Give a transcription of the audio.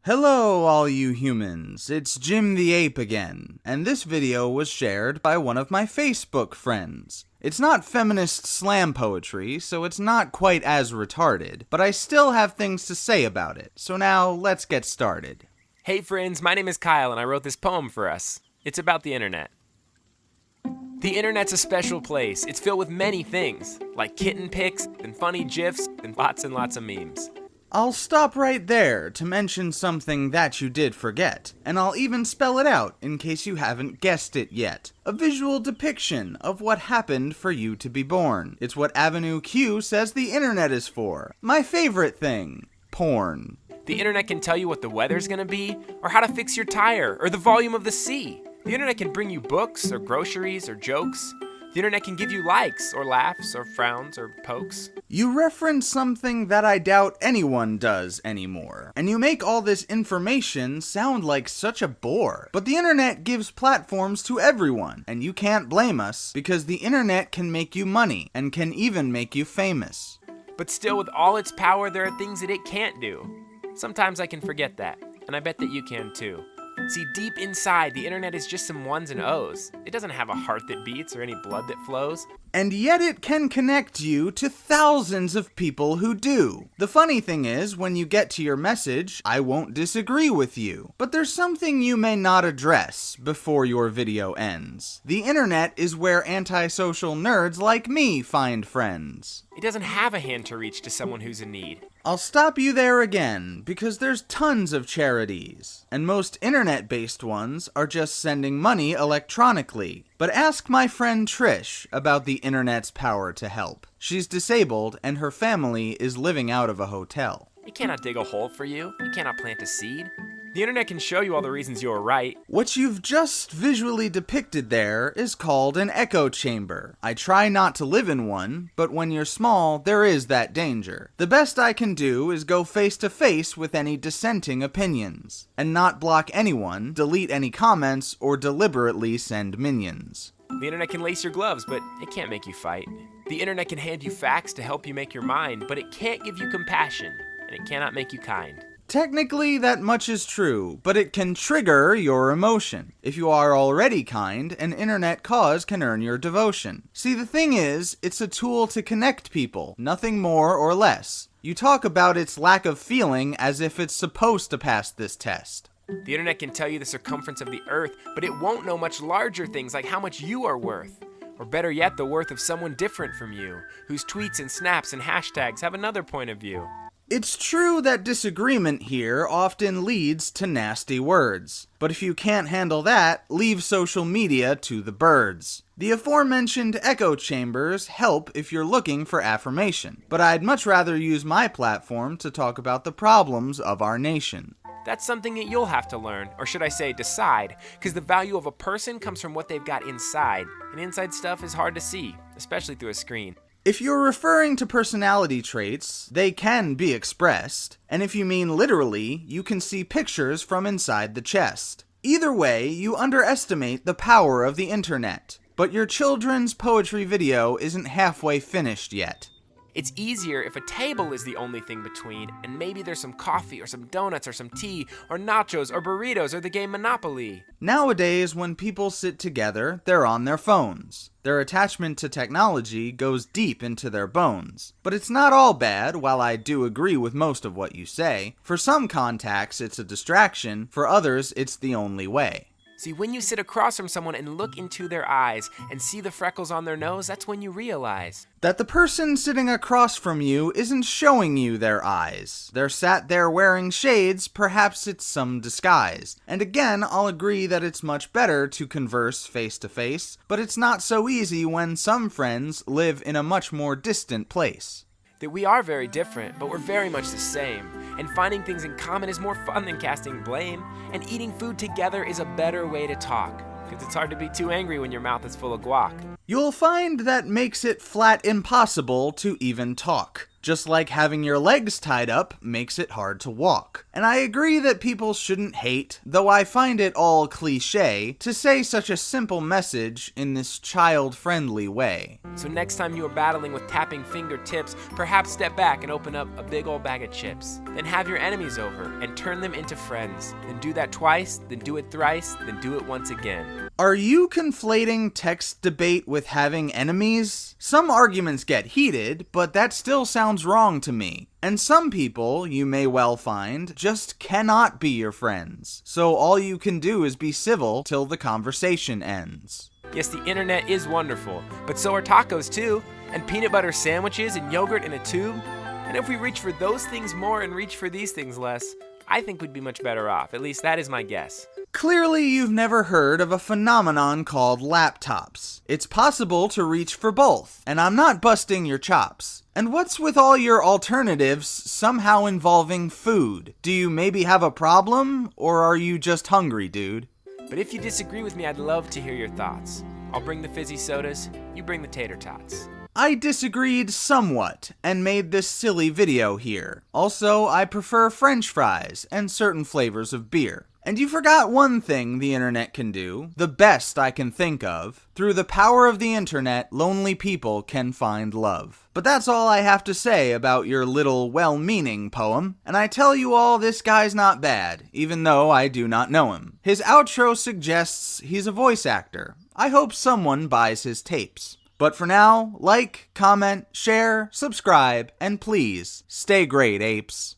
Hello all you humans, it's Jim the Ape again, and this video was shared by one of my Facebook friends. It's not feminist slam poetry, so it's not quite as retarded, but I still have things to say about it, so now let's get started. Hey friends, my name is Kyle and I wrote this poem for us. It's about the internet. The internet's a special place. It's filled with many things, like kitten pics and funny gifs and lots of memes. I'll stop right there to mention something that you did forget, and I'll even spell it out in case you haven't guessed it yet. A visual depiction of what happened for you to be born. It's what Avenue Q says the internet is for. My favorite thing, porn. The internet can tell you what the weather's gonna be, or how to fix your tire, or the volume of the sea. The internet can bring you books, or groceries, or jokes. The internet can give you likes, or laughs, or frowns, or pokes. You reference something that I doubt anyone does anymore, and you make all this information sound like such a bore. But the internet gives platforms to everyone, and you can't blame us, because the internet can make you money, and can even make you famous. But still, with all its power, there are things that it can't do. Sometimes I can forget that, and I bet that you can too. See, deep inside, the internet is just some ones and O's. It doesn't have a heart that beats or any blood that flows. And yet it can connect you to thousands of people who do. The funny thing is, when you get to your message, I won't disagree with you. But there's something you may not address before your video ends. The internet is where antisocial nerds like me find friends. It doesn't have a hand to reach to someone who's in need. I'll stop you there again, because there's tons of charities, and most internet-based ones are just sending money electronically. But ask my friend Trish about the internet's power to help. She's disabled, and her family is living out of a hotel. It cannot dig a hole for you. It cannot plant a seed. The internet can show you all the reasons you are right. What you've just visually depicted there is called an echo chamber. I try not to live in one, but when you're small, there is that danger. The best I can do is go face to face with any dissenting opinions, and not block anyone, delete any comments, or deliberately send minions. The internet can lace your gloves, but it can't make you fight. The internet can hand you facts to help you make your mind, but it can't give you compassion, and it cannot make you kind. Technically, that much is true, but it can trigger your emotion. If you are already kind, an internet cause can earn your devotion. See, the thing is, it's a tool to connect people, nothing more or less. You talk about its lack of feeling as if it's supposed to pass this test. The internet can tell you the circumference of the earth, but it won't know much larger things like how much you are worth. Or better yet, the worth of someone different from you, whose tweets and snaps and hashtags have another point of view. It's true that disagreement here often leads to nasty words, but if you can't handle that, leave social media to the birds. The aforementioned echo chambers help if you're looking for affirmation, but I'd much rather use my platform to talk about the problems of our nation. That's something that you'll have to learn, or should I say decide, because the value of a person comes from what they've got inside, and inside stuff is hard to see, especially through a screen. If you're referring to personality traits, they can be expressed, and if you mean literally, you can see pictures from inside the chest. Either way, you underestimate the power of the internet, but your children's poetry video isn't halfway finished yet. It's easier if a table is the only thing between, and maybe there's some coffee or some donuts or some tea or nachos or burritos or the game Monopoly. Nowadays, when people sit together, they're on their phones. Their attachment to technology goes deep into their bones. But it's not all bad, while I do agree with most of what you say. For some contacts, it's a distraction. For others, it's the only way. See, when you sit across from someone and look into their eyes and see the freckles on their nose, that's when you realize that the person sitting across from you isn't showing you their eyes. They're sat there wearing shades, perhaps it's some disguise. And again, I'll agree that it's much better to converse face to face, but it's not so easy when some friends live in a much more distant place. That we are very different, but we're very much the same. And finding things in common is more fun than casting blame. And eating food together is a better way to talk, because it's hard to be too angry when your mouth is full of guac. You'll find that makes it flat impossible to even talk. Just like having your legs tied up makes it hard to walk. And I agree that people shouldn't hate, though I find it all cliche to say such a simple message in this child-friendly way. So next time you are battling with tapping fingertips, perhaps step back and open up a big old bag of chips. Then have your enemies over and turn them into friends. Then do that twice, then do it thrice, then do it once again. Are you conflating text debate with having enemies? Some arguments get heated, but that still sounds wrong to me. And some people, you may well find, just cannot be your friends. So all you can do is be civil till the conversation ends. Yes, the internet is wonderful, but so are tacos too, and peanut butter sandwiches and yogurt in a tube. And if we reach for those things more and reach for these things less, I think we'd be much better off. At least that is my guess. Clearly, you've never heard of a phenomenon called laptops. It's possible to reach for both, and I'm not busting your chops. And what's with all your alternatives somehow involving food? Do you maybe have a problem, or are you just hungry, dude? But if you disagree with me, I'd love to hear your thoughts. I'll bring the fizzy sodas, you bring the tater tots. I disagreed somewhat and made this silly video here. Also, I prefer French fries and certain flavors of beer. And you forgot one thing the internet can do, the best I can think of. Through the power of the internet, lonely people can find love. But that's all I have to say about your little well-meaning poem. And I tell you all, this guy's not bad, even though I do not know him. His outro suggests he's a voice actor. I hope someone buys his tapes. But for now, like, comment, share, subscribe, and please, stay great, apes.